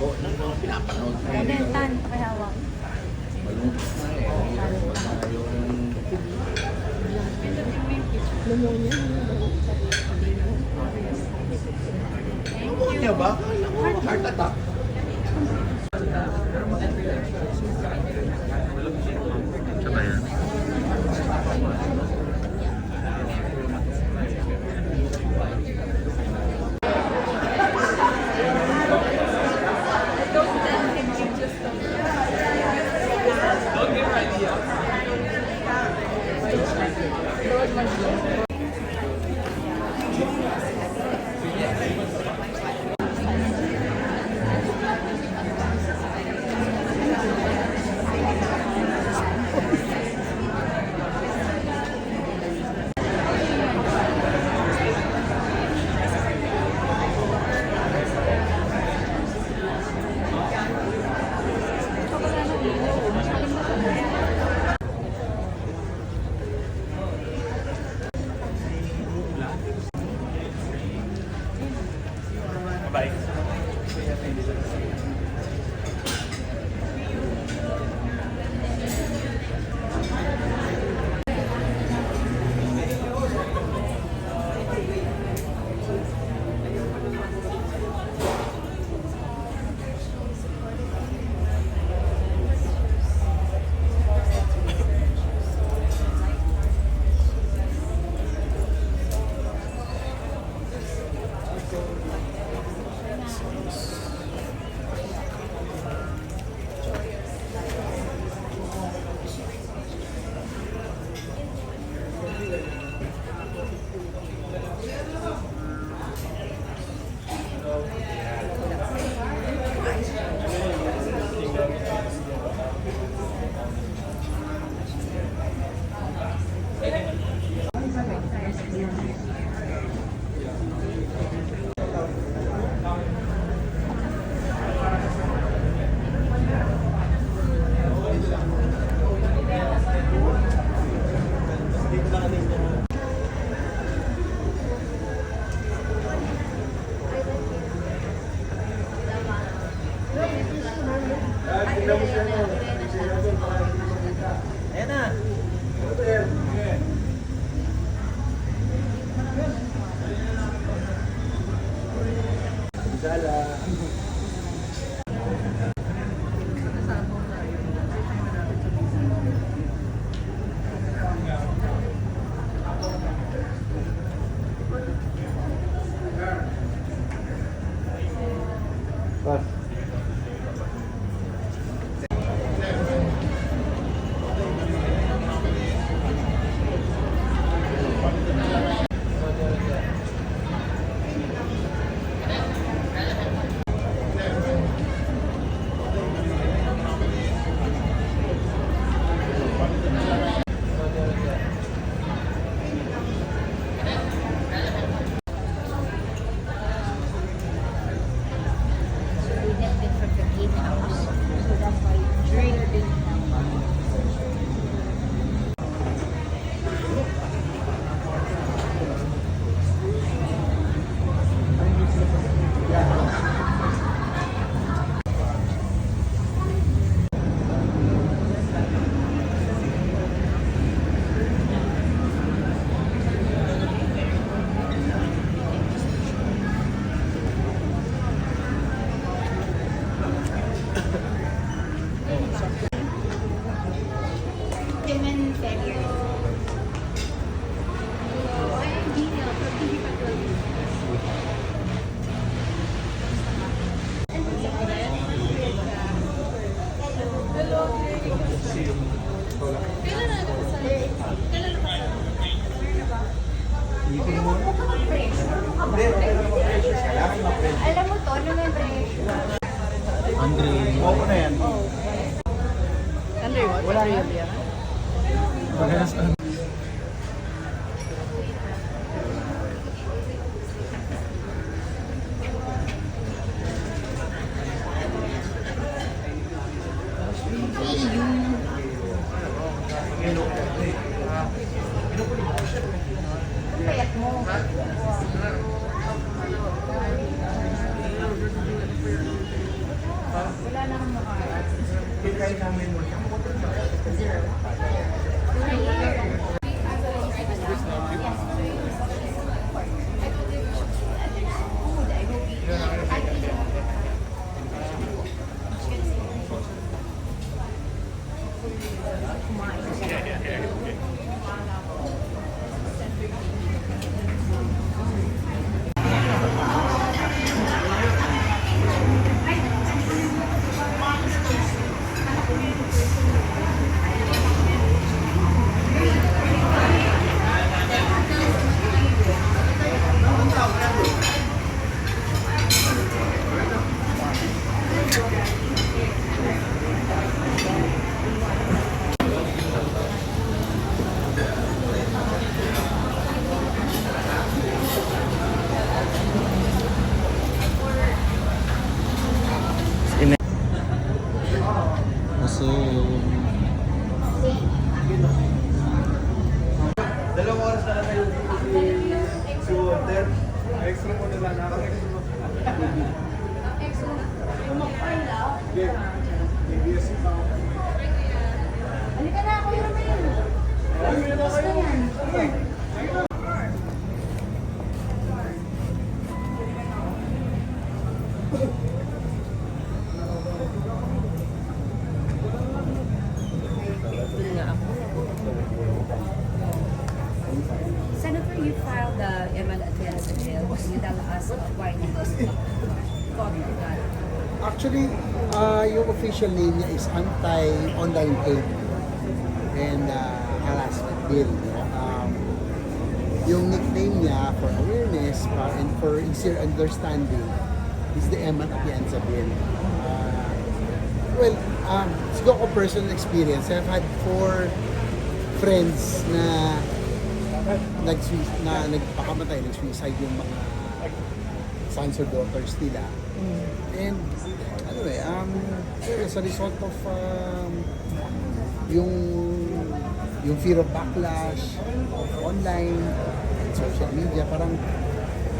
Oo, pinapanood ko. Tan, may hawak. Malungkot na eh. Pneumonia ba? Heart attack. Saan ba yan? Ayan na. Alam mo to, November. Andre. Oo na yan. Under what? Wala yan. Parehas ano. Payat mo. So, Dalawang oras na lang kayo si Walter. Extra mo na lang ako. Halika na, Kuya Romel. Gusto yan. Senator, you filed the ML against the jail. Can you tell us why you thought of that? Actually, yung official name niya is Anti-Online Hate and Harassment Bill. Yung nickname niya for awareness and for easier understanding is the Eman Atienza Bill. Well, siguro ko personal experience. I've had 4 friends na nagpakamatay, nag-suicide yung mga sons or daughters nila. And as a result of yung fear of backlash of online and social media, parang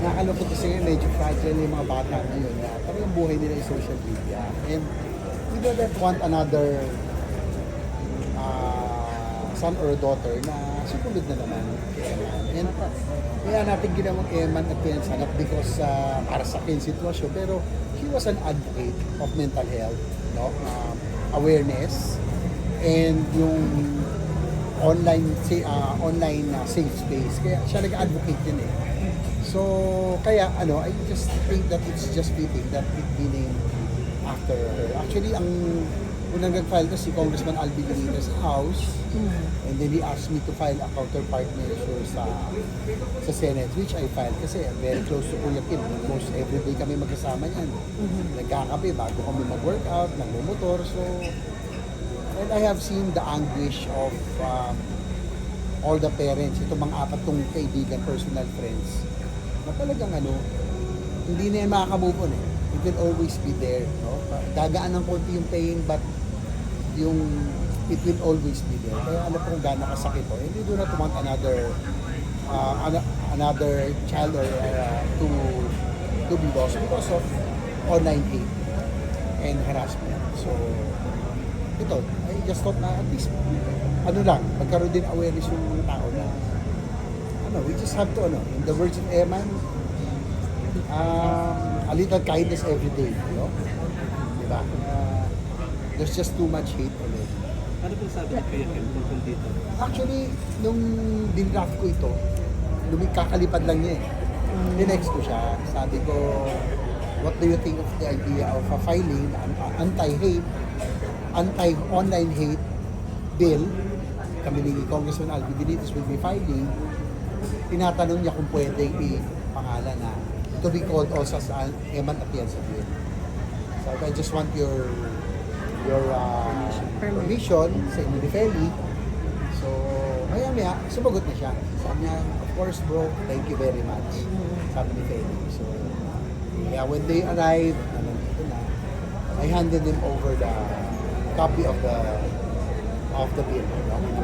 nakakalungkot kasi ngayon, medyo fragile yung mga bata ngayon na parang yung buhay nila yung social media. And we don't want another son or daughter na sumunod na naman kay Eman. And kaya natin ginawang Eman at Piensa, not because para sa akin sitwasyon, pero he was an advocate of mental health, no? Awareness, and yung online safe space. Kaya siya nag-advocate din eh. So, kaya I just think that it's just fitting that it be named after her. Actually, ang unang nag-file ko si Congressman Alvin Benitez House, and then he asked me to file a counterpart measure sa Senate, which I filed kasi very close to Kuya Kim. Almost everyday kami magkasama yan. Nagkakape bago kami mag-workout, nagmumotor. So, and I have seen the anguish of all the parents, itong mga 4 kaibigan, personal friends, na talagang hindi na yan makaka-move on eh. It will always be there, no? Gagaan ng konti yung pain, but it will always be there. Kaya alam ko kung gaano kasakit to. And we do not want another child or to be lost because of online hate and harassment. So, ito, I just thought na at least, magkaroon din awareness yung mga tao na, we just have to, in the words of Eman, a little kindness every day, diba? There's just too much hate already. ano po sabi ni Kuya Kim tungkol dito? Actually, nung dinraft ko ito, kakalipad lang niya eh. Dinext ko siya, sabi ko, what do you think of the idea of filing an anti-online hate bill? Kami ni Congressman Alvin Benitez will be filing. Tinatanong niya kung pwedeng i-pangalan na to be called also as Eman Atienza Bill. So I just want your permission sa Inudifeli. So, maya-maya, sumagot na siya. Sabi niya, of course bro, thank you very much. Sabi ni Feli. So, yeah, when they arrived, nandito na, I handed them over the copy of the bill.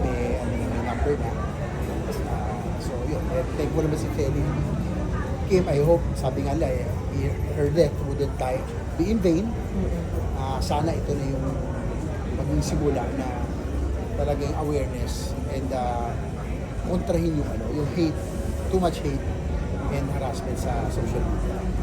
May number na. So, yun. Thankful naman si Feli. Kim, I hope, sabi nga nila, her death wouldn't be in vain. Sana ito na yung maging simula na talagang awareness and kontrahin yung hate, too much hate and harassment sa social media.